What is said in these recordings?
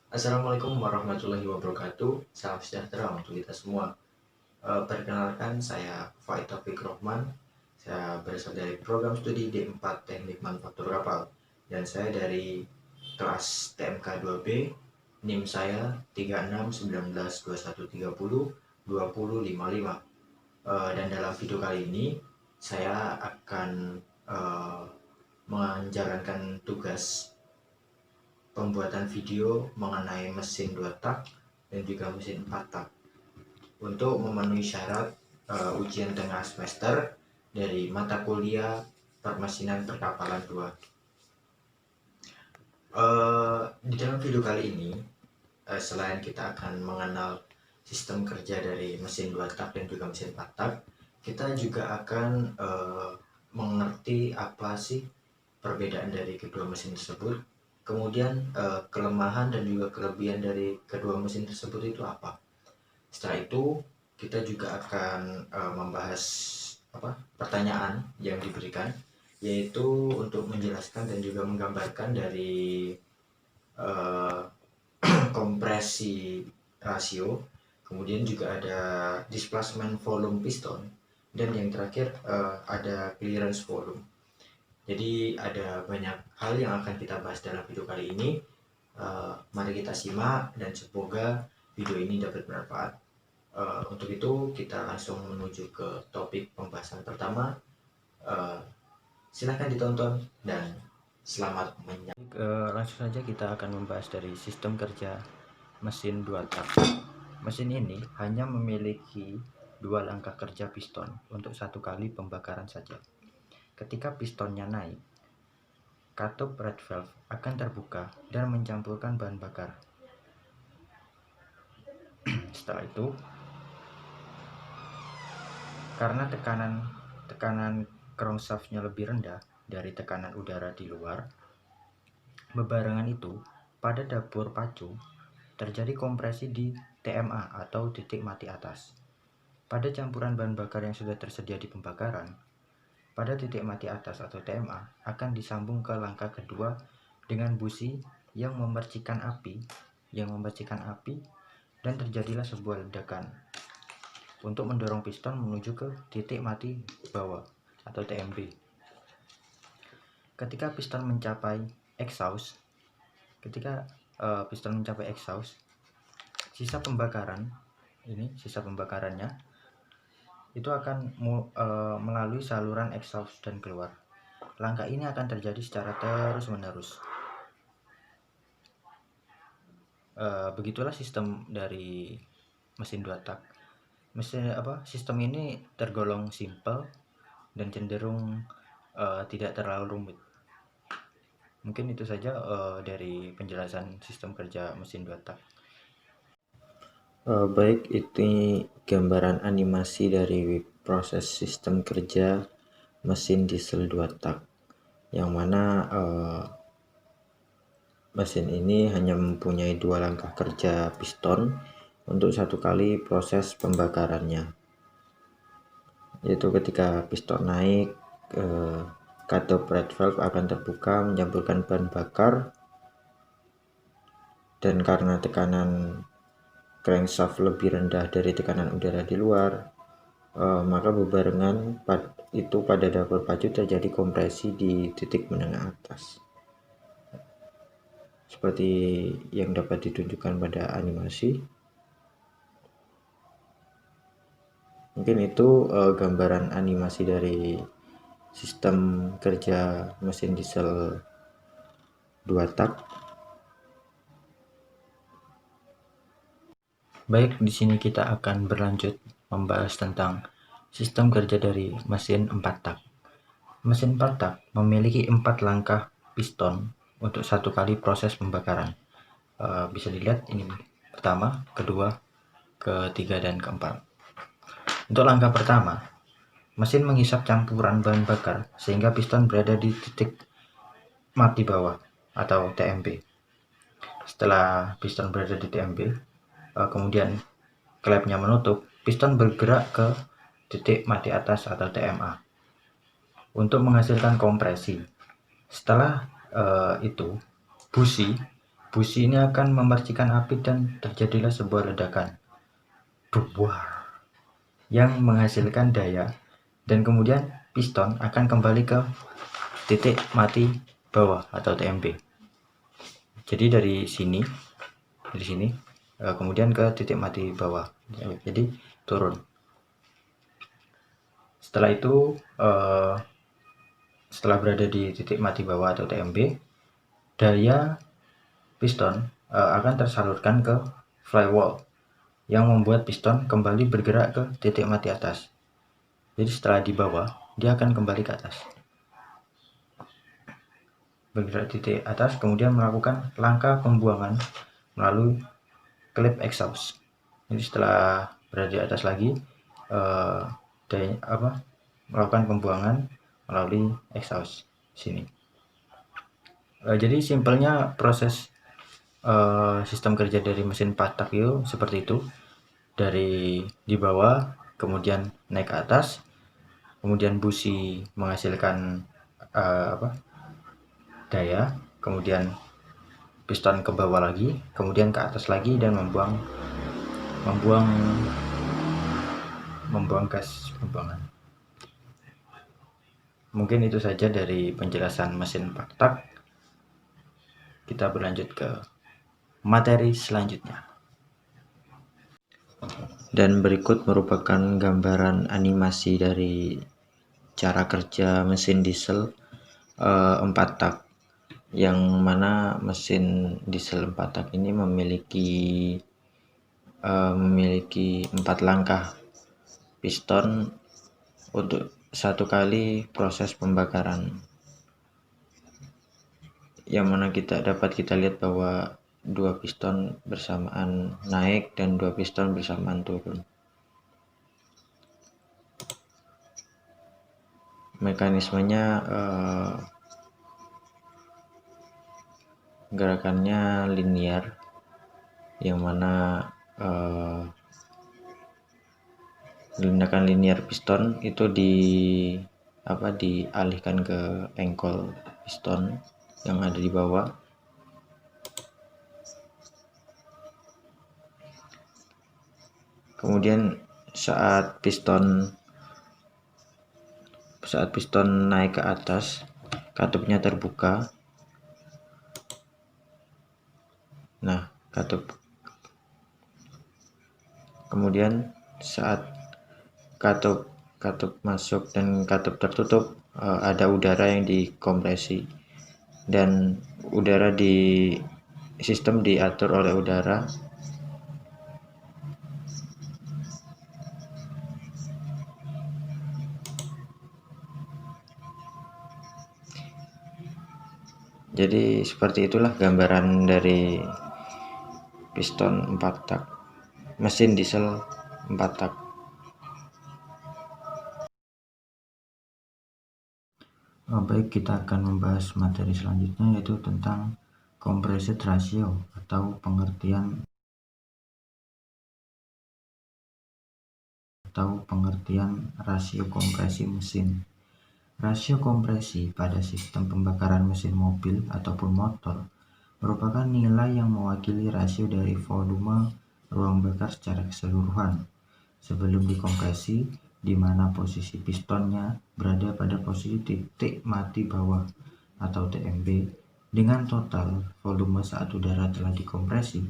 Assalamualaikum warahmatullahi wabarakatuh. Salam sejahtera untuk kita semua. Perkenalkan, saya Faid Taufik Rohman. Saya berasal dari program studi D4 Teknik Manufaktur Kapal, dan saya dari kelas TMK 2B. NIM saya 361921302055. Dan dalam video kali ini saya akan menjalankan tugas pembuatan video mengenai mesin 2 tak dan juga mesin 4 tak untuk memenuhi syarat ujian tengah semester dari mata kuliah permesinan perkapalan 2. Di dalam video kali ini, selain kita akan mengenal sistem kerja dari mesin 2 tak dan juga mesin 4 tak, kita juga akan mengerti apa sih perbedaan dari kedua mesin tersebut. Kemudian kelemahan dan juga kelebihan dari kedua mesin tersebut itu apa. Setelah itu kita juga akan membahas pertanyaan yang diberikan, yaitu untuk menjelaskan dan juga menggambarkan dari kompresi rasio, kemudian juga ada displacement volume piston, dan yang terakhir ada clearance volume. Jadi ada banyak hal yang akan kita bahas dalam video kali ini. Mari kita simak dan semoga video ini dapat bermanfaat. Untuk itu kita langsung menuju ke topik pembahasan pertama. Silahkan ditonton dan selamat menyaksikan. Langsung saja kita akan membahas dari sistem kerja mesin 2 tak. Mesin ini hanya memiliki 2 langkah kerja piston untuk 1 kali pembakaran saja. Ketika pistonnya naik, katup red valve akan terbuka dan mencampurkan bahan bakar. Setelah itu, karena tekanan crankshaftnya lebih rendah dari tekanan udara di luar, bebarengan itu pada dapur pacu terjadi kompresi di TMA atau titik mati atas. Pada campuran bahan bakar yang sudah tersedia di pembakaran, pada titik mati atas atau TMA akan disambung ke langkah kedua dengan busi yang memercikan api dan terjadilah sebuah ledakan untuk mendorong piston menuju ke titik mati bawah atau TMB. Ketika piston mencapai exhaust, sisa pembakarannya itu akan melalui saluran exhaust dan keluar. Langkah ini akan terjadi secara terus-menerus. Begitulah sistem dari mesin 2 tak. Sistem ini tergolong simple dan cenderung tidak terlalu rumit. Mungkin itu saja dari penjelasan sistem kerja mesin 2 tak. Baik, ini gambaran animasi dari proses sistem kerja mesin diesel 2 tak, yang mana mesin ini hanya mempunyai 2 langkah kerja piston untuk 1 kali proses pembakarannya, yaitu ketika piston naik, katup red valve akan terbuka mencampurkan bahan bakar, dan karena tekanan crankshaft lebih rendah dari tekanan udara di luar, maka bebarengan itu pada dapur pacu terjadi kompresi di titik menengah atas, seperti yang dapat ditunjukkan pada animasi. Mungkin itu gambaran animasi dari sistem kerja mesin diesel 2 tak. Baik, di sini kita akan berlanjut membahas tentang sistem kerja dari mesin 4 tak. Mesin 4 tak memiliki 4 langkah piston untuk 1 kali proses pembakaran. Bisa dilihat ini pertama, kedua, ketiga, dan keempat. Untuk langkah pertama, mesin menghisap campuran bahan bakar sehingga piston berada di titik mati bawah atau TMB. Setelah piston berada di TMB, kemudian klepnya menutup, piston bergerak ke titik mati atas atau TMA untuk menghasilkan kompresi. Setelah itu, busi Busi ini akan memercikan api dan terjadilah sebuah ledakan duar yang menghasilkan daya, dan kemudian piston akan kembali ke titik mati bawah atau TMB. Jadi dari sini kemudian ke titik mati bawah, jadi turun. Setelah itu setelah berada di titik mati bawah atau TMB, daya piston akan tersalurkan ke flywheel yang membuat piston kembali bergerak ke titik mati atas. Jadi setelah di bawah, dia akan kembali ke atas, bergerak titik atas, kemudian melakukan langkah pembuangan melalui klep exhaust. Jadi setelah berada di atas lagi, melakukan pembuangan melalui exhaust sini. Jadi simpelnya proses sistem kerja dari mesin 4 tak itu seperti itu. Dari di bawah kemudian naik ke atas, kemudian busi menghasilkan daya, kemudian piston ke bawah lagi, kemudian ke atas lagi, dan membuang gas pembuangan. Mungkin itu saja dari penjelasan mesin 4 tak. Kita berlanjut ke materi selanjutnya. Dan berikut merupakan gambaran animasi dari cara kerja mesin diesel 4 tak, yang mana mesin diesel 4 tak ini memiliki 4 langkah piston untuk satu kali proses pembakaran, yang mana dapat kita lihat bahwa 2 piston bersamaan naik dan 2 piston bersamaan turun. Mekanismenya gerakannya linear, yang mana gerakan linear piston itu dialihkan ke engkol piston yang ada di bawah. Kemudian saat piston naik ke atas, katupnya terbuka. Nah, kemudian saat katup masuk dan katup tertutup, ada udara yang dikompresi, dan udara di sistem diatur oleh udara. Jadi seperti itulah gambaran dari piston 4 tak, mesin diesel 4 tak. Baik, kita akan membahas materi selanjutnya, yaitu tentang compression ratio atau pengertian rasio kompresi mesin. Rasio kompresi pada sistem pembakaran mesin mobil ataupun motor merupakan nilai yang mewakili rasio dari volume ruang bakar secara keseluruhan sebelum dikompresi, di mana posisi pistonnya berada pada posisi titik mati bawah atau TMB dengan total volume saat udara telah dikompresi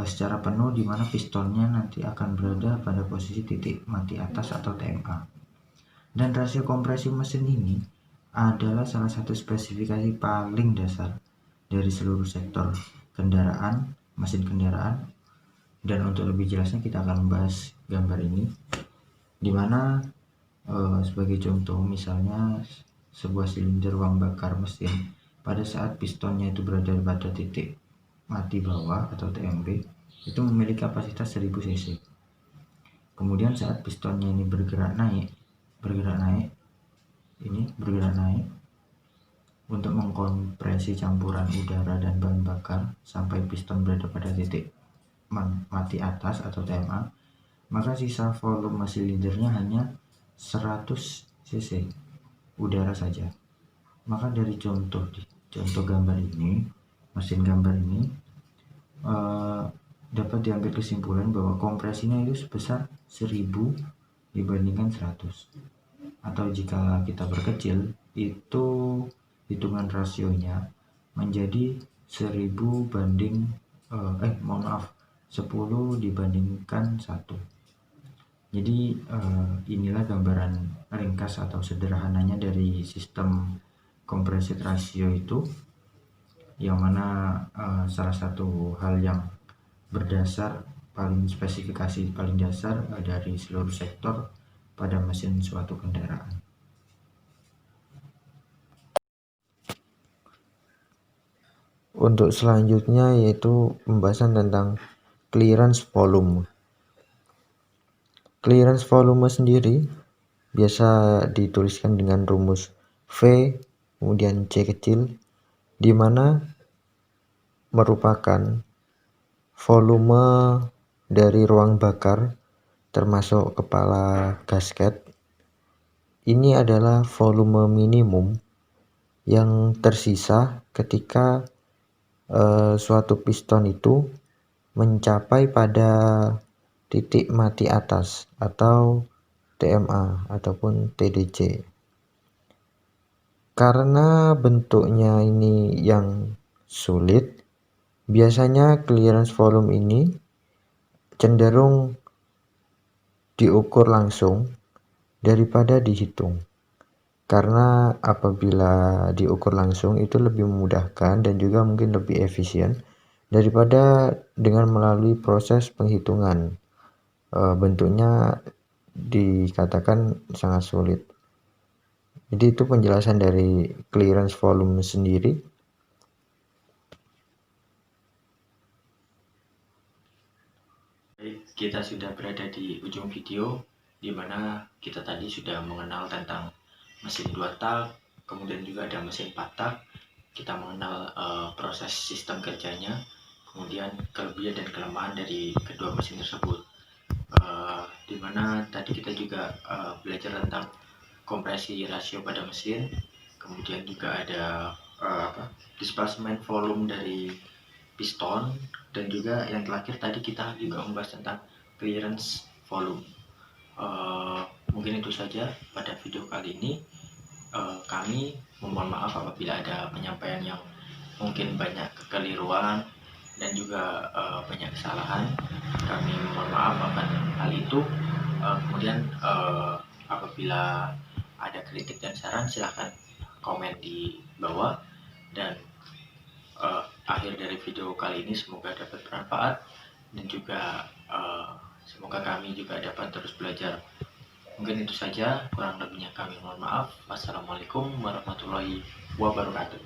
secara penuh, di mana pistonnya nanti akan berada pada posisi titik mati atas atau TMA. Dan rasio kompresi mesin ini adalah salah satu spesifikasi paling dasar dari seluruh sektor kendaraan, mesin kendaraan. Dan untuk lebih jelasnya kita akan membahas gambar ini, dimana sebagai contoh misalnya sebuah silinder ruang bakar mesin pada saat pistonnya itu berada pada titik mati bawah atau TMB itu memiliki kapasitas 1000 cc. Kemudian saat pistonnya ini bergerak naik untuk mengkompresi campuran udara dan bahan bakar sampai piston berada pada titik mati atas atau TMA, maka sisa volume silindernya hanya 100 cc udara saja. Maka dari contoh gambar ini mesin gambar ini, dapat diambil kesimpulan bahwa kompresinya itu sebesar 1000 dibandingkan 100, atau jika kita perkecil itu hitungan rasionya menjadi 1000 banding 10 dibandingkan 1. Jadi inilah gambaran ringkas atau sederhananya dari sistem composite ratio itu, yang mana salah satu hal yang berdasar spesifikasi paling dasar dari seluruh sektor pada mesin suatu kendaraan. Untuk selanjutnya yaitu pembahasan tentang clearance volume. Clearance volume sendiri biasa dituliskan dengan rumus V kemudian C kecil, di mana merupakan volume dari ruang bakar termasuk kepala gasket. Ini adalah volume minimum yang tersisa ketika suatu piston itu mencapai pada titik mati atas atau TMA ataupun TDC. Karena bentuknya ini yang sulit, biasanya clearance volume ini cenderung diukur langsung daripada dihitung. Karena apabila diukur langsung itu lebih memudahkan dan juga mungkin lebih efisien daripada dengan melalui proses penghitungan. Bentuknya dikatakan sangat sulit. Jadi itu penjelasan dari clearance volume sendiri. Baik, kita sudah berada di ujung video, di mana kita tadi sudah mengenal tentang mesin 2 tak, kemudian juga ada mesin 4 tak. Kita mengenal proses sistem kerjanya, kemudian kelebihan dan kelemahan dari kedua mesin tersebut. Di mana tadi kita juga belajar tentang kompresi rasio pada mesin, kemudian juga ada displacement volume dari piston, dan juga yang terakhir tadi kita juga membahas tentang clearance volume. Mungkin itu saja pada video kali ini. Kami memohon maaf apabila ada penyampaian yang mungkin banyak kekeliruan dan juga banyak kesalahan. Kami mohon maaf akan hal itu. Kemudian apabila ada kritik dan saran, silahkan komen di bawah. Dan akhir dari video kali ini semoga dapat bermanfaat, dan juga semoga kami juga dapat terus belajar. Mungkin itu saja, kurang lebihnya kami mohon maaf. Wassalamualaikum warahmatullahi wabarakatuh.